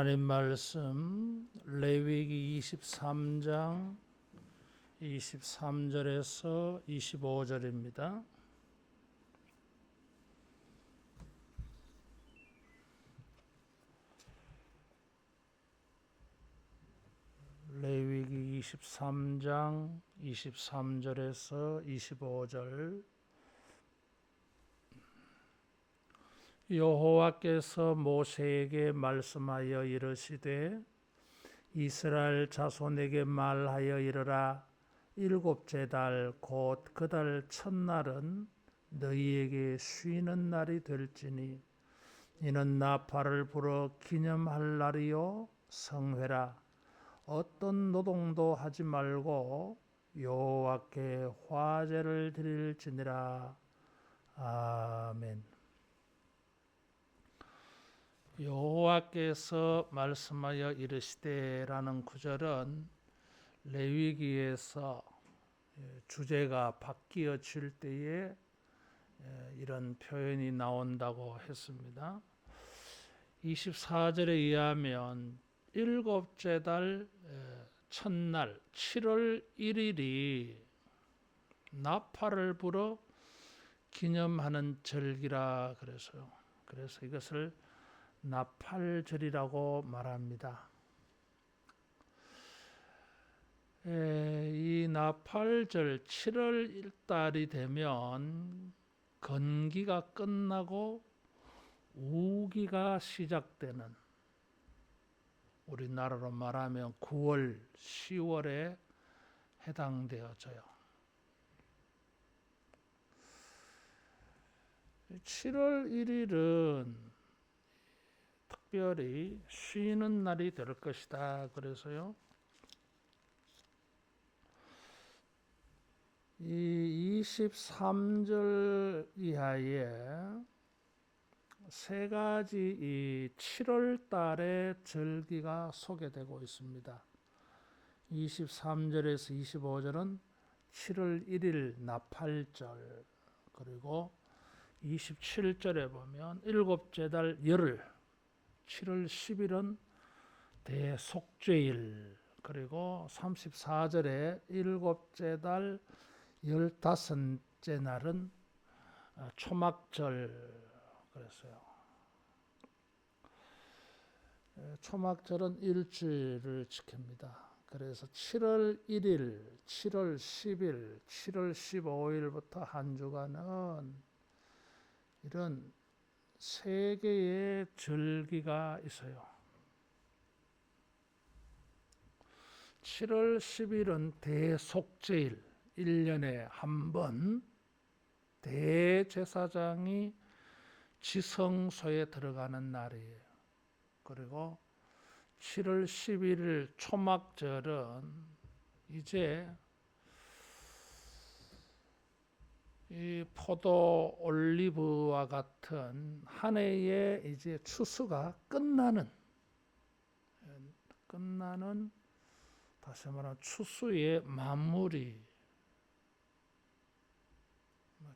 하나님 말씀 레위기 23장 23절에서 25절입니다. 레위기 23장 23절에서 25절. 여호와께서 모세에게 말씀하여 이르시되 이스라엘 자손에게 말하여 이르라. 일곱째 달 곧 그 달 첫날은 너희에게 쉬는 날이 될지니 이는 나팔을 불어 기념할 날이요 성회라. 어떤 노동도 하지 말고 여호와께 화제를 드릴지니라. 아멘. 여호와께서 말씀하여 이르시되라는 구절은 레위기에서 주제가 바뀌어질 때에 이런 표현이 나온다고 했습니다. 24절에 의하면 일곱째 달 첫날 7월 1일이 나팔을 불어 기념하는 절기라 그래서요. 그래서 이것을 나팔절이라고 말합니다. 이 나팔절 7월 1달이 되면 건기가 끝나고 우기가 시작되는, 우리나라로 말하면 9월, 10월에 해당되어져요. 7월 1일은 특별히 쉬는 날이 될 것이다. 그래서요, 이 23절 이하에 세 가지 이 7월 달의 절기가 소개되고 있습니다. 23절에서 25절은 7월 1일 나팔절, 그리고 27절에 보면 일곱째 달 열흘, 7월 10일은 대속죄일, 그리고 34절에 일곱째 달 15째 날은 초막절. 그랬어요. 초막절은 일주일을 지킵니다. 그래서 7월 1일, 7월 10일, 7월 15일부터 한 주간은 이런 세 개의 절기가 있어요. 7월 10일은 대속죄일, 1년에 한 번 대제사장이 지성소에 들어가는 날이에요. 그리고 7월 11일 초막절은 이제 이 포도, 올리브와 같은 한 해의 이제 추수가 끝나는 다시 말하면 추수의 마무리,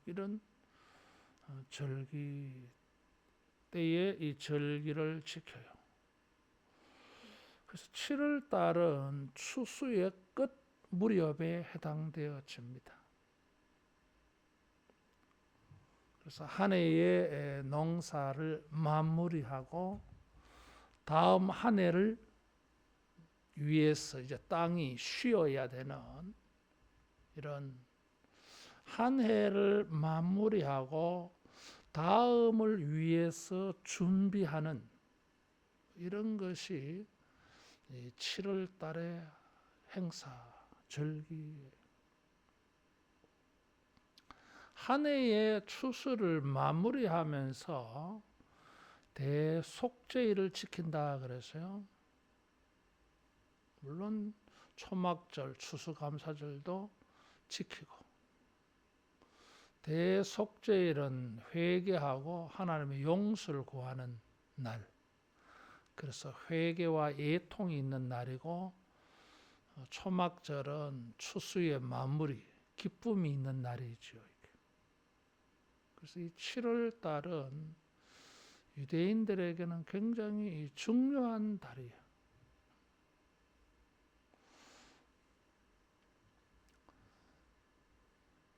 이런 절기 때에 이 절기를 지켜요. 그래서 7월 달은 추수의 끝 무렵에 해당되어집니다. 그래서 한 해의 농사를 마무리하고 다음 한 해를 위해서 이제 땅이 쉬어야 되는, 이런 한 해를 마무리하고 다음을 위해서 준비하는 이런 것이 7월 달의 행사, 절기. 한 해의 추수를 마무리하면서 대속죄일을 지킨다 그래서요. 물론 초막절, 추수감사절도 지키고, 대속죄일은 회개하고 하나님의 용서를 구하는 날, 그래서 회개와 애통이 있는 날이고, 초막절은 추수의 마무리, 기쁨이 있는 날이죠. 그래서 이 7월 달은 유대인들에게는 굉장히 중요한 달이에요.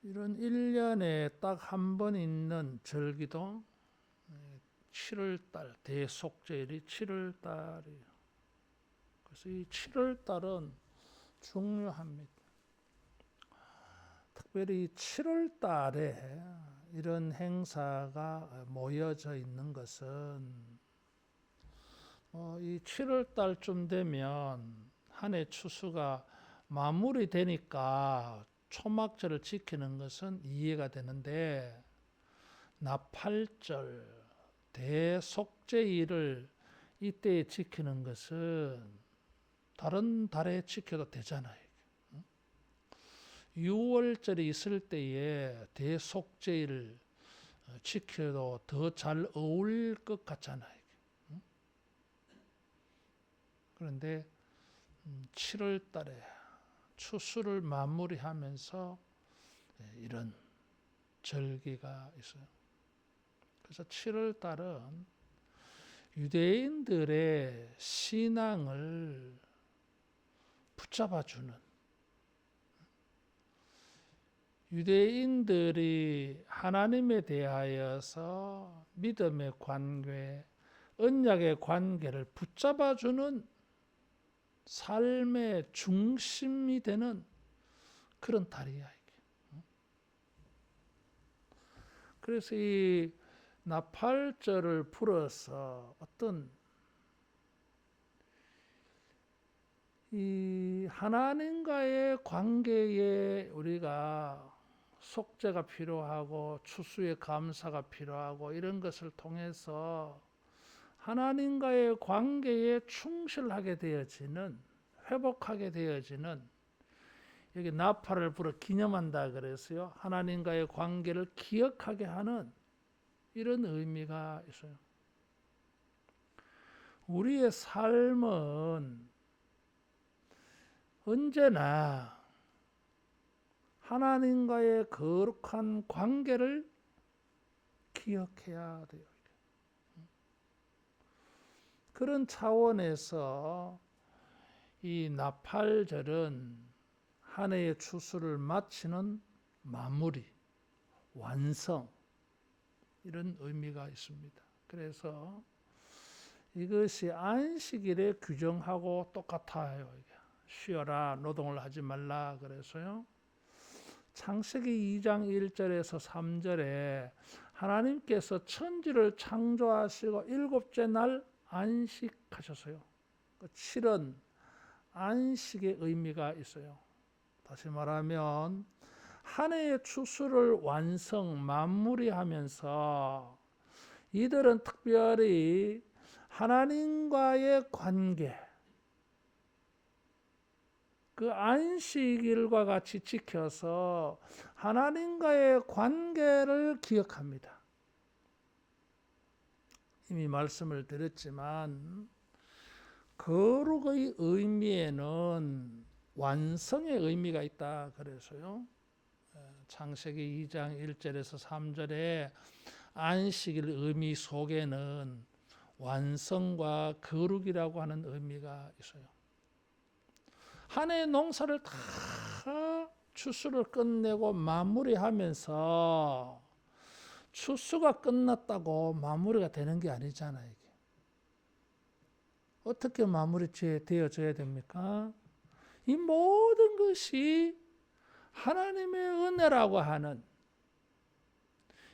이런 1년에 딱 한 번 있는 절기도 7월달, 대속제일이 7월달이에요. 그래서 이 7월달은 중요합니다. 특별히 7월달에 이런 행사가 모여져 있는 것은 이 7월달쯤 되면 한 해 추수가 마무리되니까 초막절을 지키는 것은 이해가 되는데 나팔절, 대속제일을 이때에 지키는 것은 다른 달에 지켜도 되잖아요. 6월절이 있을 때에 대속제일을 지켜도 더 잘 어울릴 것 같잖아요. 그런데 7월 달에 추수를 마무리하면서 이런 절기가 있어요. 그래서 7월 달은 유대인들의 신앙을 붙잡아주는, 유대인들이 하나님에 대하여서 믿음의 관계, 언약의 관계를 붙잡아주는 삶의 중심이 되는 그런 달이야, 이게. 그래서 이 나팔절을 불어서 어떤 이 하나님과의 관계에 우리가 속죄가 필요하고 추수의 감사가 필요하고 이런 것을 통해서 하나님과의 관계에 충실하게 되어지는, 회복하게 되어지는, 여기 나팔을 불어 기념한다 그랬어요. 하나님과의 관계를 기억하게 하는 이런 의미가 있어요. 우리의 삶은 언제나 하나님과의 거룩한 관계를 기억해야 돼요. 그런 차원에서 이 나팔절은 한 해의 추수를 마치는 마무리, 완성, 이런 의미가 있습니다. 그래서 이것이 안식일에 규정하고 똑같아요. 쉬어라, 노동을 하지 말라 그래서요. 창세기 2장 1절에서 3절에 하나님께서 천지를 창조하시고 일곱째 날 안식하셨어요. 7은 안식의 의미가 있어요. 다시 말하면 한 해의 추수를 완성, 마무리하면서 이들은 특별히 하나님과의 관계, 그 안식일과 같이 지켜서 하나님과의 관계를 기억합니다. 이미 말씀을 드렸지만 거룩의 의미에는 완성의 의미가 있다 그래서요. 창세기 2장 1절에서 3절에 안식일 의미 속에는 완성과 거룩이라고 하는 의미가 있어요. 한 해의 농사를 다 추수를 끝내고 마무리하면서 추수가 끝났다고 마무리가 되는 게 아니잖아요. 이게. 어떻게 마무리 되어져야 됩니까? 이 모든 것이 하나님의 은혜라고 하는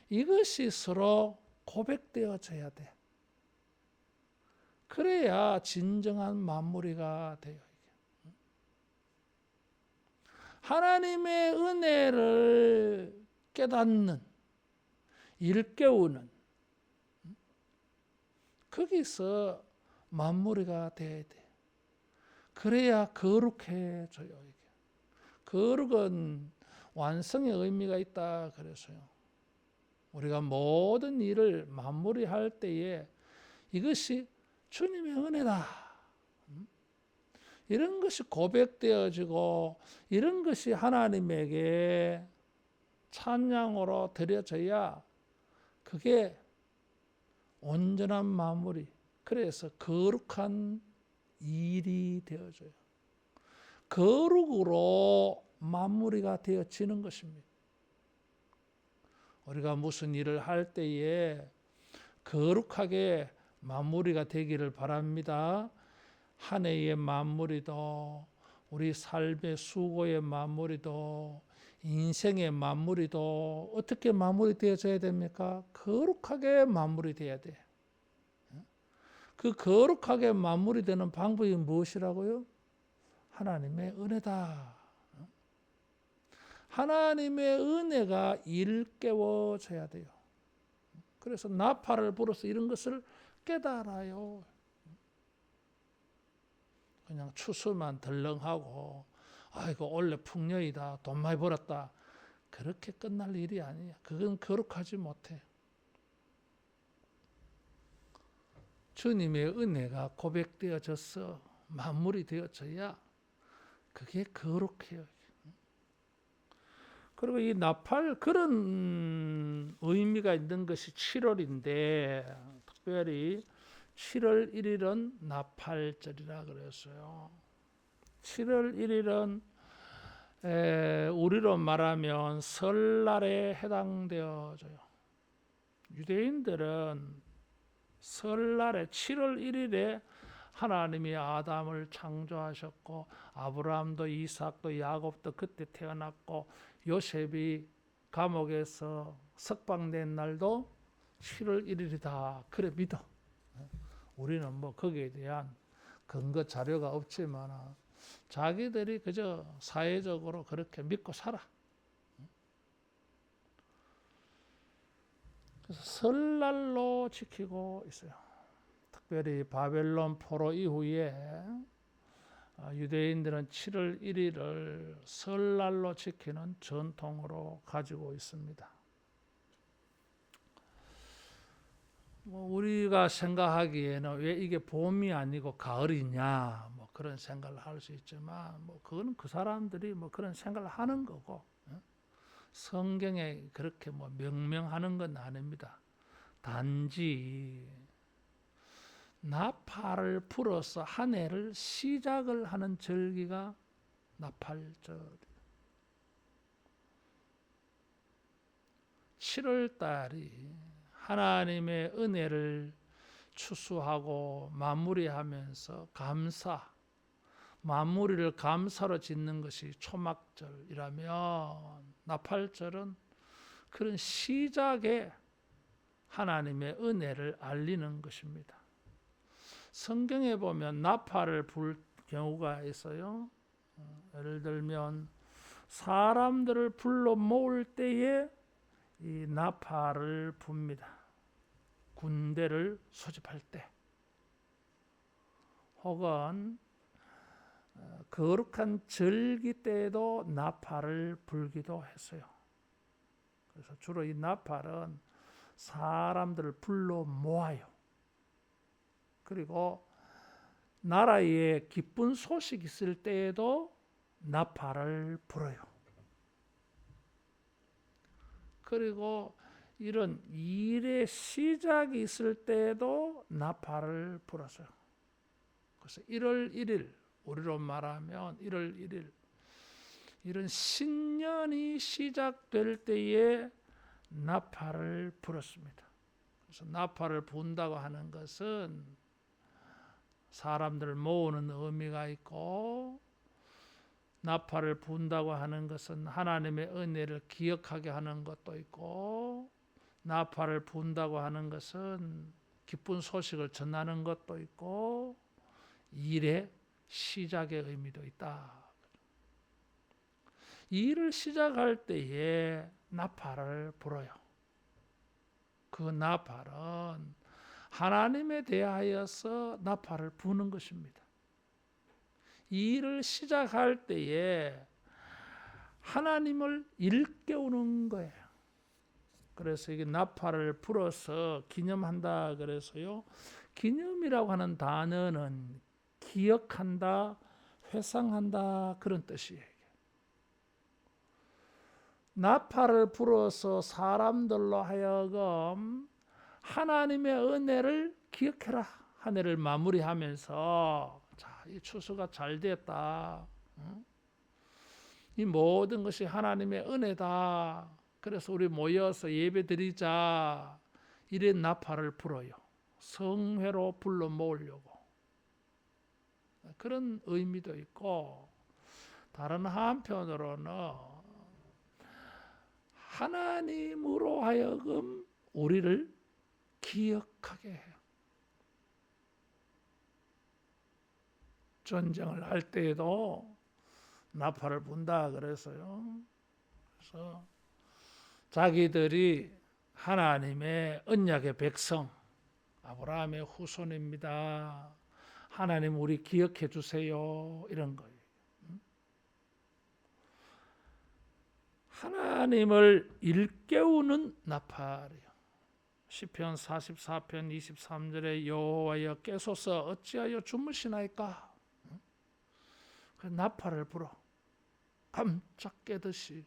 이것이 서로 고백되어져야 돼. 그래야 진정한 마무리가 돼요. 하나님의 은혜를 깨닫는, 일깨우는, 거기서 마무리가 돼야 돼. 그래야 거룩해져요. 거룩은 완성의 의미가 있다 그래서요. 우리가 모든 일을 마무리할 때에 이것이 주님의 은혜다. 이런 것이 고백되어지고 이런 것이 하나님에게 찬양으로 드려져야 그게 온전한 마무리. 그래서 거룩한 일이 되어져요. 거룩으로 마무리가 되어지는 것입니다. 우리가 무슨 일을 할 때에 거룩하게 마무리가 되기를 바랍니다. 한 해의 마무리도, 우리 삶의 수고의 마무리도, 인생의 마무리도 어떻게 마무리되어져야 됩니까? 거룩하게 마무리돼야 돼. 그 거룩하게 마무리되는 방법이 무엇이라고요? 하나님의 은혜다. 하나님의 은혜가 일깨워져야 돼요. 그래서 나팔을 불어서 이런 것을 깨달아요. 그냥 추수만 덜렁하고 아이고 원래 풍년이다, 돈 많이 벌었다, 그렇게 끝날 일이 아니야. 그건 거룩하지 못해. 주님의 은혜가 고백되어져서 마무리되어져야 그게 거룩해요. 그리고 이 나팔, 그런 의미가 있는 것이 7월인데 특별히 7월 1일은 나팔절이라 그랬어요. 7월 1일은 우리로 말하면 설날에 해당되어져요. 유대인들은 설날에 7월 1일에 하나님이 아담을 창조하셨고 아브라함도 이삭도 야곱도 그때 태어났고 요셉이 감옥에서 석방된 날도 7월 1일이다. 그래 믿어. 우리는 뭐 거기에 대한 근거 자료가 없지만 자기들이 그저 사회적으로 그렇게 믿고 살아. 그래서 설날로 지키고 있어요. 특별히 바벨론 포로 이후에 유대인들은 7월 1일을 설날로 지키는 전통으로 가지고 있습니다. 우리가 생각하기에는 왜 이게 봄이 아니고 가을이냐, 그런 생각을 할 수 있지만, 그거는 그 사람들이 그런 생각을 하는 거고, 성경에 그렇게 명명하는 건 아닙니다. 단지 나팔을 불어서 한 해를 시작을 하는 절기가 나팔절이에요. 7월 달이 하나님의 은혜를 추수하고 마무리하면서 마무리를 감사로 짓는 것이 초막절이라면 나팔절은 그런 시작에 하나님의 은혜를 알리는 것입니다. 성경에 보면 나팔을 불 경우가 있어요. 예를 들면 사람들을 불러 모을 때에 이 나팔을 붑니다. 군대를 소집할 때, 혹은 거룩한 절기 때에도 나팔을 불기도 했어요. 그래서 주로 이 나팔은 사람들을 불러 모아요. 그리고 나라에 기쁜 소식 있을 때에도 나팔을 불어요. 그리고 이런 일의 시작이 있을 때에도 나팔을 불었어요. 그래서 1월 1일, 우리로 말하면 1월 1일, 이런 신년이 시작될 때에 나팔을 불었습니다. 그래서 나팔을 분다고 하는 것은 사람들을 모으는 의미가 있고, 나팔을 분다고 하는 것은 하나님의 은혜를 기억하게 하는 것도 있고, 나팔을 분다고 하는 것은 기쁜 소식을 전하는 것도 있고, 일의 시작의 의미도 있다. 일을 시작할 때에 나팔을 불어요. 그 나팔은 하나님에 대하여서 나팔을 부는 것입니다. 일을 시작할 때에 하나님을 일깨우는 거예요. 그래서 이게 나팔을 불어서 기념한다 그래서요. 기념이라고 하는 단어는 기억한다, 회상한다, 그런 뜻이에요. 나팔을 불어서 사람들로 하여금 하나님의 은혜를 기억해라. 한 해를 마무리하면서 자, 이 추수가 잘 됐다. 이 모든 것이 하나님의 은혜다. 그래서 우리 모여서 예배 드리자. 이런 나팔을 불어요. 성회로 불러 모으려고. 그런 의미도 있고, 다른 한편으로는 하나님으로 하여금 우리를 기억하게 해요. 전쟁을 할 때에도 나팔을 분다 그래서요. 그래서 자기들이 하나님의 언약의 백성, 아브라함의 후손입니다. 하나님 우리 기억해 주세요. 이런 거예요. 하나님을 일깨우는 나팔이요. 시편 44편 23절에 여호와여 깨소서 어찌하여 주무시나이까. 그 나팔을 불어 깜짝 깨듯이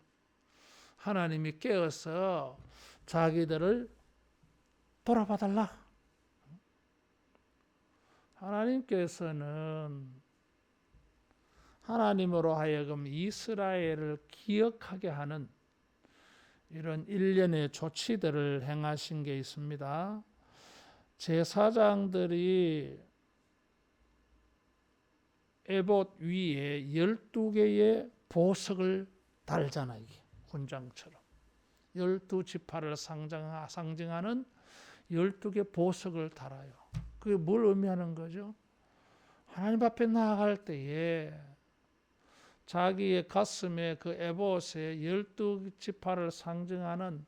하나님이 깨어서 자기들을 돌아봐 달라. 하나님께서는 하나님으로 하여금 이스라엘을 기억하게 하는 이런 일련의 조치들을 행하신 게 있습니다. 제사장들이 에봇 위에 12개의 보석을 달잖아요. 이게 훈장처럼 12지파를 상징하는 12개 보석을 달아요. 그게 뭘 의미하는 거죠? 하나님 앞에 나아갈 때에 자기의 가슴에 그 에봇에 12지파를 상징하는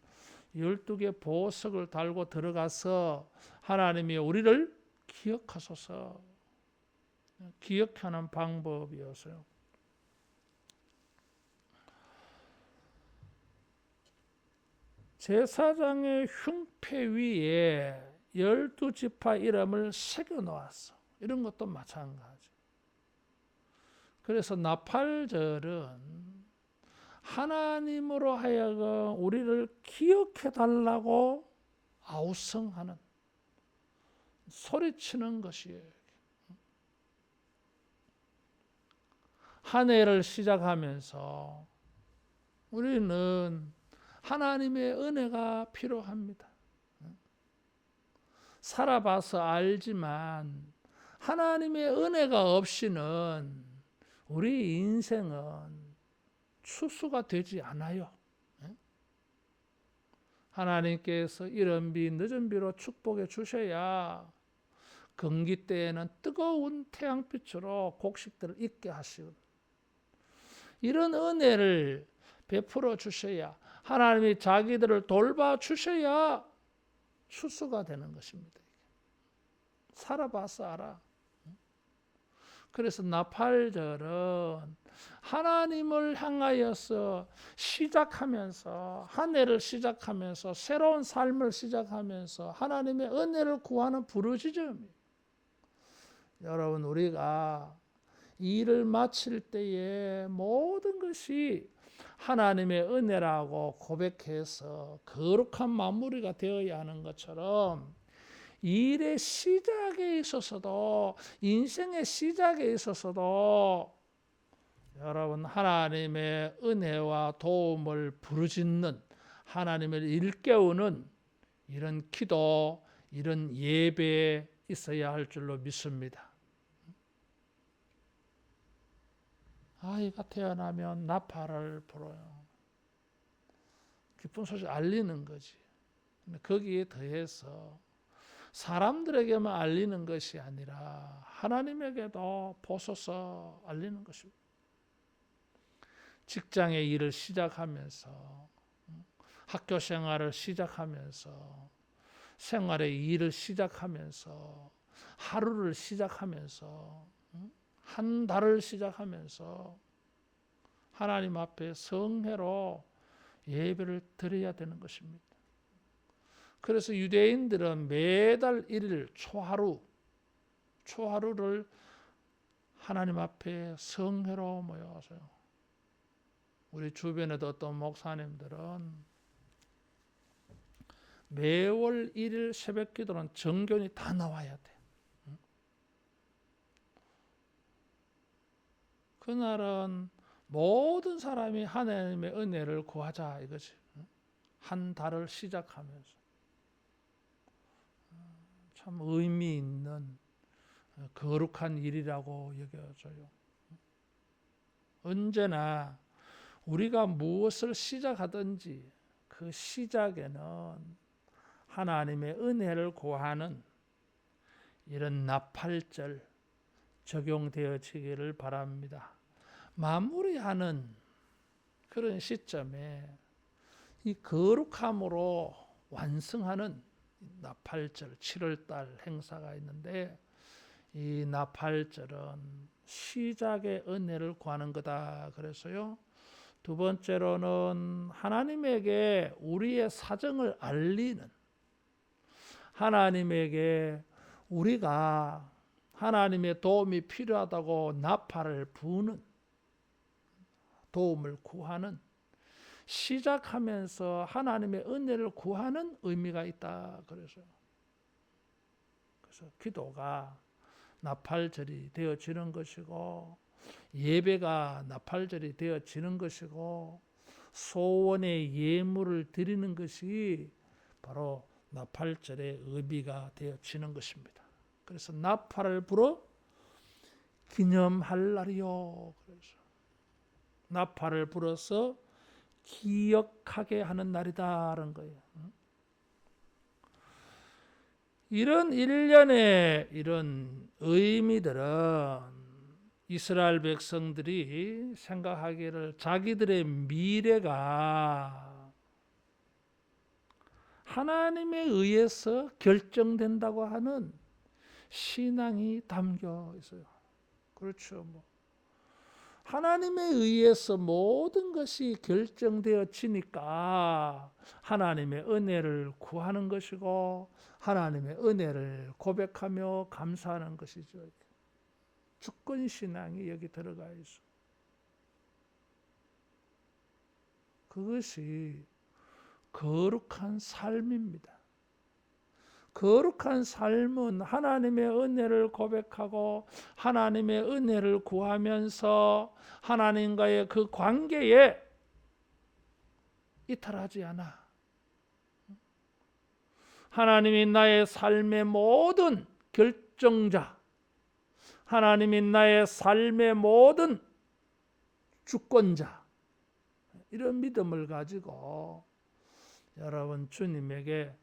12개 보석을 달고 들어가서 하나님이 우리를 기억하소서, 기억하는 방법이었어요. 제사장의 흉패 위에 12지파 이름을 새겨 놓았어. 이런 것도 마찬가지. 그래서 나팔절은 하나님으로 하여금 우리를 기억해 달라고 아우성하는, 소리치는 것이에요. 한 해를 시작하면서 우리는 하나님의 은혜가 필요합니다. 살아봐서 알지만 하나님의 은혜가 없이는 우리 인생은 추수가 되지 않아요. 하나님께서 이른 비 늦은 비로 축복해 주셔야 건기 때에는 뜨거운 태양빛으로 곡식들을 익게 하시고, 이런 은혜를 베풀어 주셔야, 하나님이 자기들을 돌봐 주셔야 추수가 되는 것입니다. 살아봐서 알아. 그래서 나팔절은 하나님을 향하여서 시작하면서, 한 해를 시작하면서, 새로운 삶을 시작하면서 하나님의 은혜를 구하는 부르짖음이에요. 여러분, 우리가 일을 마칠 때에 모든 것이 하나님의 은혜라고 고백해서 거룩한 마무리가 되어야 하는 것처럼, 일의 시작에 있어서도, 인생의 시작에 있어서도 여러분 하나님의 은혜와 도움을 부르짖는, 하나님을 일깨우는 이런 기도, 이런 예배에 있어야 할 줄로 믿습니다. 아이가 태어나면 나팔을 불어요. 기쁜 소식 알리는 거지. 근데 거기에 더해서 사람들에게만 알리는 것이 아니라 하나님에게도 보소서 알리는 것입니다. 직장의 일을 시작하면서, 학교 생활을 시작하면서, 생활의 일을 시작하면서, 하루를 시작하면서, 한 달을 시작하면서 하나님 앞에 성회로 예배를 드려야 되는 것입니다. 그래서 유대인들은 매달 1일 초하루를 하나님 앞에 성회로 모여서, 우리 주변에도 어떤 목사님들은 매월 1일 새벽 기도는 정견이 다 나와야 돼. 그날은 모든 사람이 하나님의 은혜를 구하자 이거지. 한 달을 시작하면서 참 의미 있는 거룩한 일이라고 여겨져요. 언제나 우리가 무엇을 시작하든지 그 시작에는 하나님의 은혜를 구하는 이런 나팔절 적용되어지기를 바랍니다. 마무리하는 그런 시점에 이 거룩함으로 완성하는 나팔절 7월달 행사가 있는데, 이 나팔절은 시작의 은혜를 구하는 거다. 그래서요, 두 번째로는 하나님에게 우리의 사정을 알리는, 하나님에게 우리가 하나님의 도움이 필요하다고 나팔을 부는, 도움을 구하는, 시작하면서 하나님의 은혜를 구하는 의미가 있다. 그래서 기도가 나팔절이 되어지는 것이고, 예배가 나팔절이 되어지는 것이고, 소원의 예물을 드리는 것이 바로 나팔절의 의미가 되어지는 것입니다. 그래서 나팔을 불어 기념할 날이요. 그래서 나팔을 불어서 기억하게 하는 날이다라는 거예요. 이런 일련의 이런 의미들은 이스라엘 백성들이 생각하기를 자기들의 미래가 하나님에 의해서 결정된다고 하는 신앙이 담겨 있어요. 그렇죠. 하나님에 의해서 모든 것이 결정되어지니까 하나님의 은혜를 구하는 것이고, 하나님의 은혜를 고백하며 감사하는 것이죠. 주권신앙이 여기 들어가 있어. 그것이 거룩한 삶입니다. 거룩한 삶은 하나님의 은혜를 고백하고 하나님의 은혜를 구하면서 하나님과의 그 관계에 이탈하지 않아. 하나님이 나의 삶의 모든 결정자, 하나님이 나의 삶의 모든 주권자, 이런 믿음을 가지고 여러분 주님에게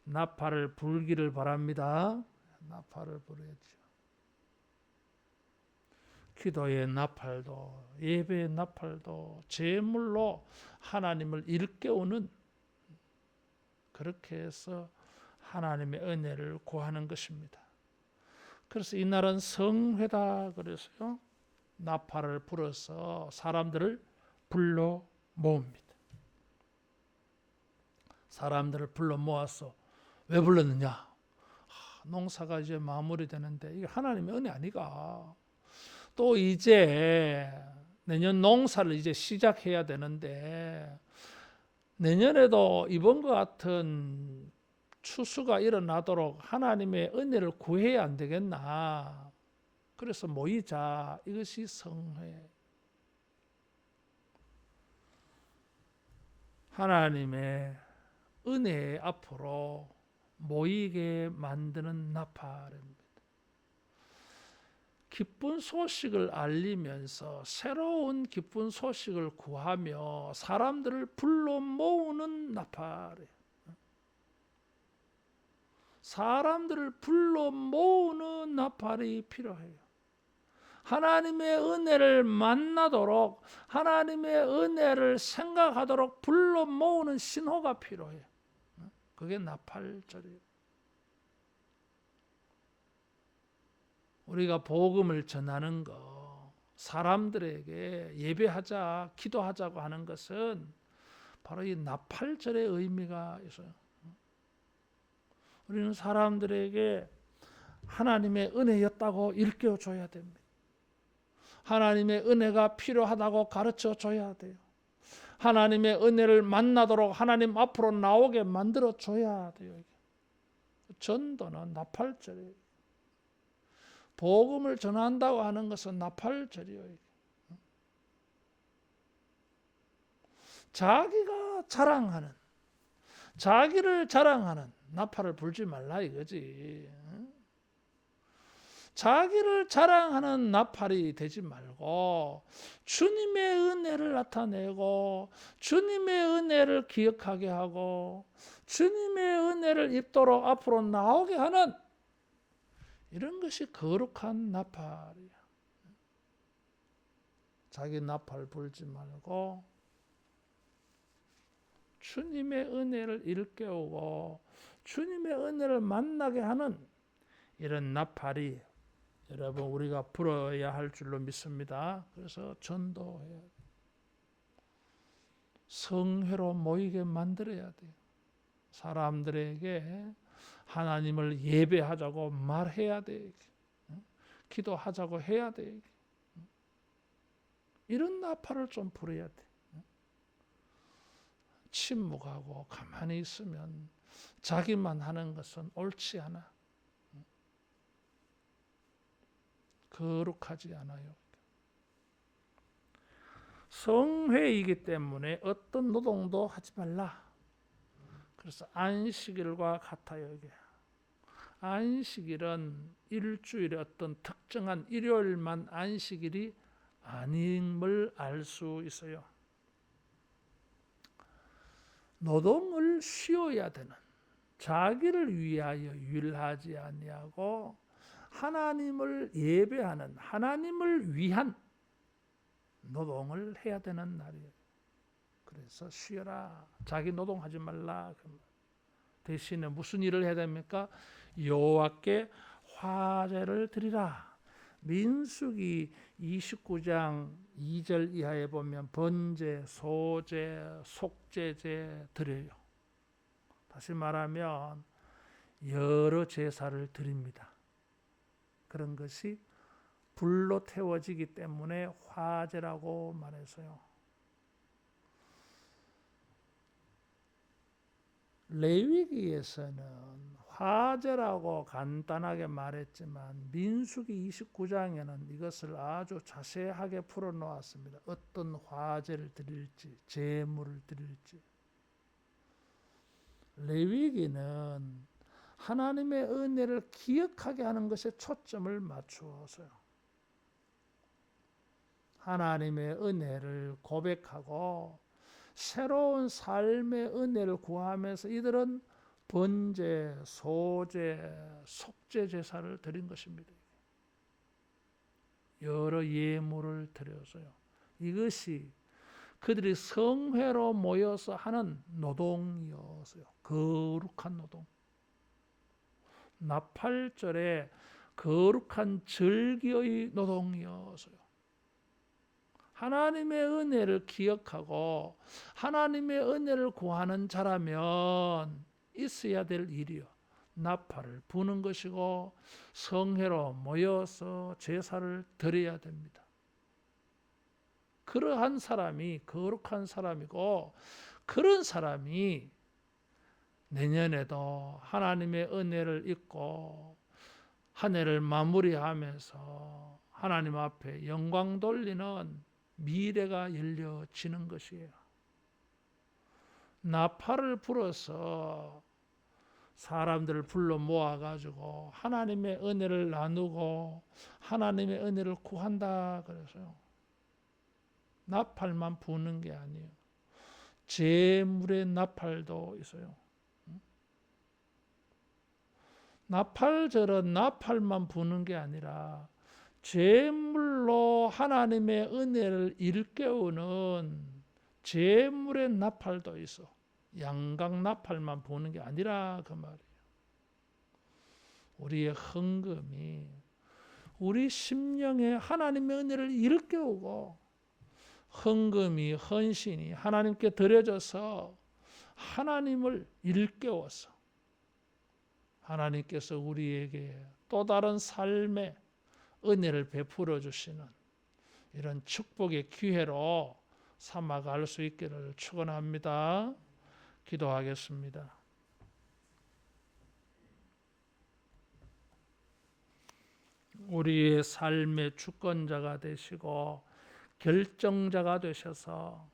나팔을 불기를 바랍니다. 나팔을 불어야죠. 기도의 나팔도, 예배의 나팔도 제물로 하나님을 일깨우는, 그렇게 해서 하나님의 은혜를 구하는 것입니다. 그래서 이날은 성회다 그래서요, 나팔을 불어서 사람들을 불러 모읍니다. 사람들을 불러 모아서 왜 불렀느냐? 농사가 이제 마무리되는데 이게 하나님의 은혜 아니가? 또 이제 내년 농사를 이제 시작해야 되는데, 내년에도 이번과 같은 추수가 일어나도록 하나님의 은혜를 구해야 안 되겠나? 그래서 모이자. 이것이 성회. 하나님의 은혜 앞으로 모이게 만드는 나팔입니다. 기쁜 소식을 알리면서 새로운 기쁜 소식을 구하며 사람들을 불러 모으는 나팔이에요. 사람들을 불러 모으는 나팔이 필요해요. 하나님의 은혜를 만나도록, 하나님의 은혜를 생각하도록 불러 모으는 신호가 필요해요. 그게 나팔절이에요. 우리가 복음을 전하는 거, 사람들에게 예배하자, 기도하자고 하는 것은 바로 이 나팔절의 의미가 있어요. 우리는 사람들에게 하나님의 은혜였다고 일깨워줘야 됩니다. 하나님의 은혜가 필요하다고 가르쳐줘야 돼요. 하나님의 은혜를 만나도록 하나님 앞으로 나오게 만들어 줘야 돼요. 전도는 나팔절이에요. 복음을 전한다고 하는 것은 나팔절이에요. 자기를 자랑하는 나팔을 불지 말라 이거지. 자기를 자랑하는 나팔이 되지 말고 주님의 은혜를 나타내고 주님의 은혜를 기억하게 하고 주님의 은혜를 입도록 앞으로 나오게 하는 이런 것이 거룩한 나팔이야. 자기 나팔 불지 말고 주님의 은혜를 일깨우고 주님의 은혜를 만나게 하는 이런 나팔이 여러분 우리가 불어야 할 줄로 믿습니다. 그래서 전도해야 돼요. 성회로 모이게 만들어야 돼요. 사람들에게 하나님을 예배하자고 말해야 돼요. 기도하자고 해야 돼요. 이런 나팔을 좀 불어야 돼. 침묵하고 가만히 있으면 자기만 하는 것은 옳지 않아. 거룩하지 않아요. 성회이기 때문에 어떤 노동도 하지 말라. 그래서 안식일과 같아요. 이게 안식일은 일주일에 어떤 특정한 일요일만 안식일이 아님을 알 수 있어요. 노동을 쉬어야 되는, 자기를 위하여 일하지 아니하고 하나님을 예배하는, 하나님을 위한 노동을 해야 되는 날이에요. 그래서 쉬어라. 자기 노동하지 말라. 대신에 무슨 일을 해야 됩니까? 여호와께 화제를 드리라. 민수기 29장 2절 이하에 보면 번제, 소제, 속제제 드려요. 다시 말하면 여러 제사를 드립니다. 그런 것이 불로 태워지기 때문에 화제라고 말했어요. 레위기에서는 화제라고 간단하게 말했지만 민수기 29장에는 이것을 아주 자세하게 풀어놓았습니다. 어떤 화제를 드릴지, 제물을 드릴지. 레위기는 하나님의 은혜를 기억하게 하는 것에 초점을 맞추어서요. 하나님의 은혜를 고백하고 새로운 삶의 은혜를 구하면서 이들은 번제, 소제, 속죄 제사를 드린 것입니다. 여러 예물을 드려서요. 이것이 그들이 성회로 모여서 하는 노동이었어요. 거룩한 노동. 나팔절에 거룩한 절기의 노동이었어요. 하나님의 은혜를 기억하고 하나님의 은혜를 구하는 자라면 있어야 될 일이요. 나팔을 부는 것이고 성회로 모여서 제사를 드려야 됩니다. 그러한 사람이 거룩한 사람이고 그런 사람이 내년에도 하나님의 은혜를 잊고 한 해를 마무리하면서 하나님 앞에 영광 돌리는 미래가 열려지는 것이에요. 나팔을 불어서 사람들을 불러 모아가지고 하나님의 은혜를 나누고 하나님의 은혜를 구한다 그래서요. 나팔만 부는 게 아니에요. 제물의 나팔도 있어요. 나팔절은 나팔만 부는 게 아니라 제물로 하나님의 은혜를 일깨우는 제물의 나팔도 있어. 양각 나팔만 부는 게 아니라 그 말이에요. 우리의 헌금이 우리 심령에 하나님의 은혜를 일깨우고 헌금이 헌신이 하나님께 드려져서 하나님을 일깨워서 하나님께서 우리에게 또 다른 삶의 은혜를 베풀어 주시는 이런 축복의 기회로 삼아갈 수 있기를 축원합니다. 기도하겠습니다. 우리의 삶의 주권자가 되시고 결정자가 되셔서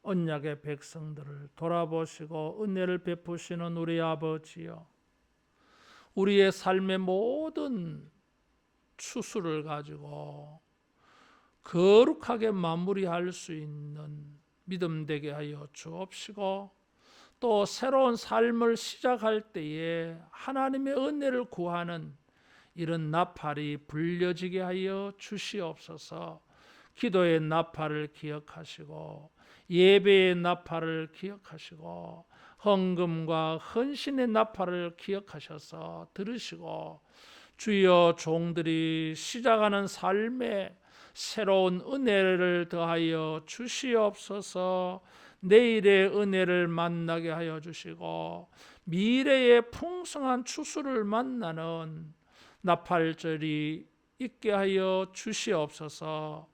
언약의 백성들을 돌아보시고 은혜를 베푸시는 우리 아버지여, 우리의 삶의 모든 추수를 가지고 거룩하게 마무리할 수 있는 믿음 되게 하여 주옵시고, 또 새로운 삶을 시작할 때에 하나님의 은혜를 구하는 이런 나팔이 불려지게 하여 주시옵소서. 기도의 나팔을 기억하시고 예배의 나팔을 기억하시고 헌금과 헌신의 나팔을 기억하셔서 들으시고, 주여 종들이 시작하는 삶에 새로운 은혜를 더하여 주시옵소서. 내일의 은혜를 만나게 하여 주시고 미래의 풍성한 추수를 만나는 나팔절이 있게 하여 주시옵소서.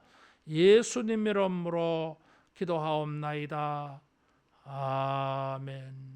예수님의 이름으로 기도하옵나이다. 아멘.